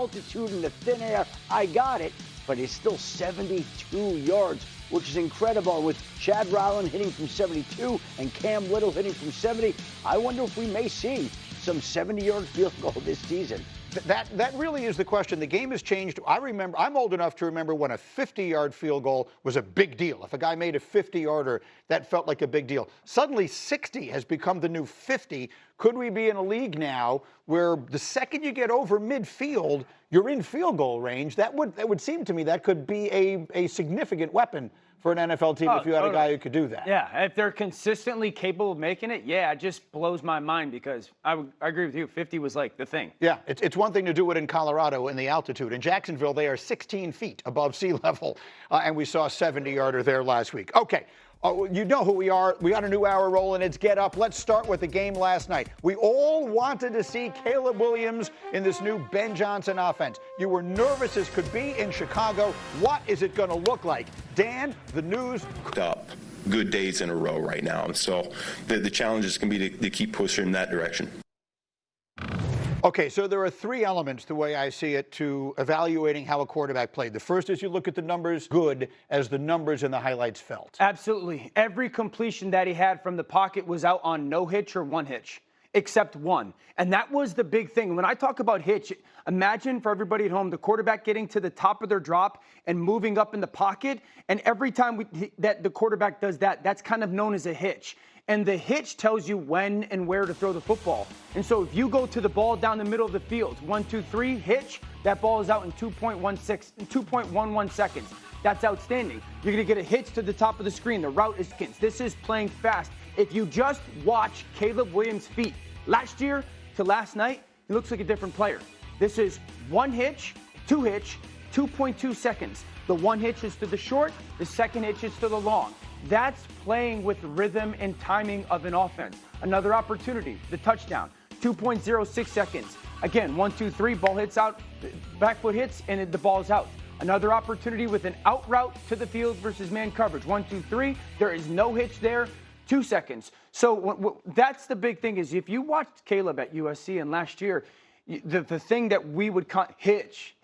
altitude in the thin air. I got it, but it's still 72 yards, which is incredible. With Chad Ryland hitting from 72 and Cam Little hitting from 70, I wonder if we may see some 70-yard field goal this season. That really is the question. The game has changed. I'm old enough to remember when a 50-yard field goal was a big deal. If a guy made a 50-yarder, that felt like a big deal. Suddenly 60 has become the new 50. Could we be in a league now where the second you get over midfield, you're in field goal range? That would seem to me that could be a significant weapon for an NFL team if you had a guy who could do that. Yeah, if they're consistently capable of making it, yeah, it just blows my mind because I agree with you. 50 was like the thing. Yeah, it's one thing to do it in Colorado in the altitude. In Jacksonville, they are 16 feet above sea level, and we saw a 70-yarder there last week. Okay. You know who we are. We got a new hour rolling. It's Get Up. Let's start with the game last night. We all wanted to see Caleb Williams in this new Ben Johnson offense. You were nervous as could be in Chicago. What is it going to look like? Dan, the news. Up good days in a row right now. And so the challenge is going to be to keep pushing in that direction. Okay, so there are three elements, the way I see it, to evaluating how a quarterback played. The first is you look at the numbers, good as the numbers in the highlights felt. Absolutely. Every completion that he had from the pocket was out on no hitch or one hitch, except one. And that was the big thing. When I talk about hitch, imagine for everybody at home, the quarterback getting to the top of their drop and moving up in the pocket. And every time that the quarterback does that, that's kind of known as a hitch. And the hitch tells you when and where to throw the football. And so if you go to the ball down the middle of the field, 1, 2, 3, hitch, that ball is out in 2.11 seconds. That's outstanding. You're going to get a hitch to the top of the screen. The route is skins. This is playing fast. If you just watch Caleb Williams' feet last year to last night, he looks like a different player. This is one hitch, two hitch, 2.2 seconds. The one hitch is to the short, the second hitch is to the long. That's playing with rhythm and timing of an offense. Another opportunity, the touchdown, 2.06 seconds. Again, 1, 2, 3, ball hits out, back foot hits, and the ball's out. Another opportunity with an out route to the field versus man coverage. 1, 2, 3, there is no hitch there, 2 seconds. So that's the big thing is if you watched Caleb at USC and last year, the thing that we would hitch.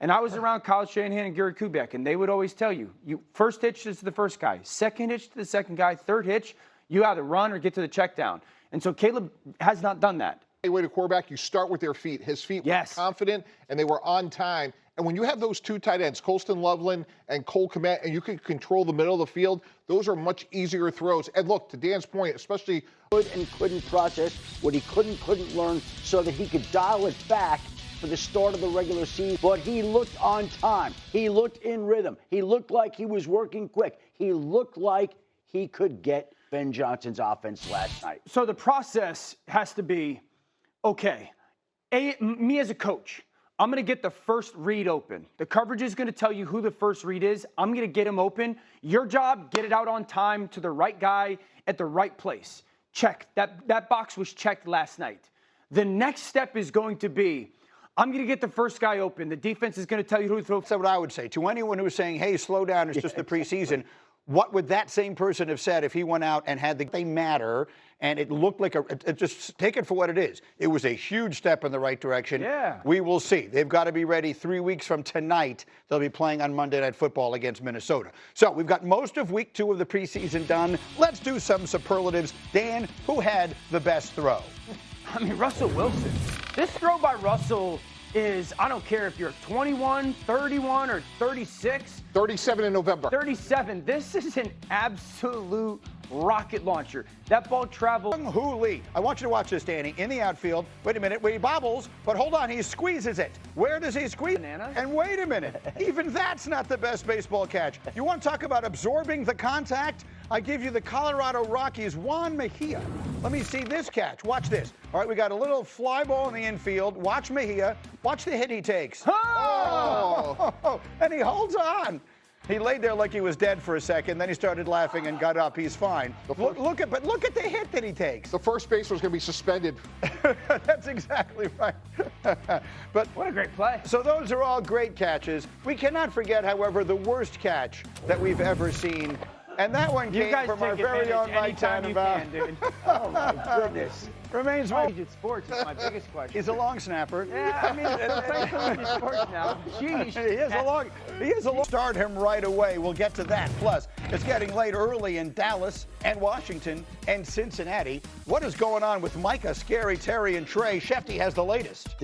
And I was around Kyle Shanahan and Gary Kubiak, and they would always tell you, first hitch is to the first guy, second hitch to the second guy, third hitch, you either run or get to the check down. And so Caleb has not done that. Way to quarterback, you start with their feet. His feet were confident, and they were on time. And when you have those two tight ends, Colston Loveland and Cole Kmet, and you can control the middle of the field, those are much easier throws. And look, to Dan's point, especially could and couldn't process what he couldn't learn so that he could dial it back for the start of the regular season, but he looked on time. He looked in rhythm. He looked like he was working quick. He looked like he could get Ben Johnson's offense last night. So the process has to be, okay, me as a coach, I'm going to get the first read open. The coverage is going to tell you who the first read is. I'm going to get him open. Your job, get it out on time to the right guy at the right place. Check. That box was checked last night. The next step is going to be, I'm going to get the first guy open. The defense is going to tell you who to throw. That's what I would say. To anyone who is saying, hey, slow down, it's just the preseason, what would that same person have said if he went out and had they matter and it looked like just take it for what it is. It was a huge step in the right direction. Yeah. We will see. They've got to be ready 3 weeks from tonight. They'll be playing on Monday Night Football against Minnesota. So we've got most of week 2 of the preseason done. Let's do some superlatives. Dan, who had the best throw? I mean, Russell Wilson. This throw by Russell is, I don't care if you're 21, 31, or 36. 37 in November. 37. This is an absolute rocket launcher. That ball traveled. Hoo Lee. I want you to watch this, Danny. In the outfield. Wait a minute. He bobbles, but hold on. He squeezes it. Where does he squeeze? Banana. And wait a minute. Even that's not the best baseball catch. You want to talk about absorbing the contact? I give you the Colorado Rockies' Juan Mejia. Let me see this catch. Watch this. All right, we got a little fly ball in the infield. Watch Mejia. Watch the hit he takes. Oh! And he holds on. He laid there like he was dead for a second. Then he started laughing and got up. He's fine. Look at the hit that he takes. The first baseman was going to be suspended. That's exactly right. But what a great play. So those are all great catches. We cannot forget, however, the worst catch that we've ever seen And that one came from our very own Mike Tannenbaum. Oh, my goodness. Remains Collegiate sports is my biggest question. He's a long snapper. Yeah, I mean, it's collegiate sports now. Sheesh. He is a long. Start him right away. We'll get to that. Plus, it's getting late early in Dallas and Washington and Cincinnati. What is going on with Micah, Scary Terry, and Trey? Shefty has the latest.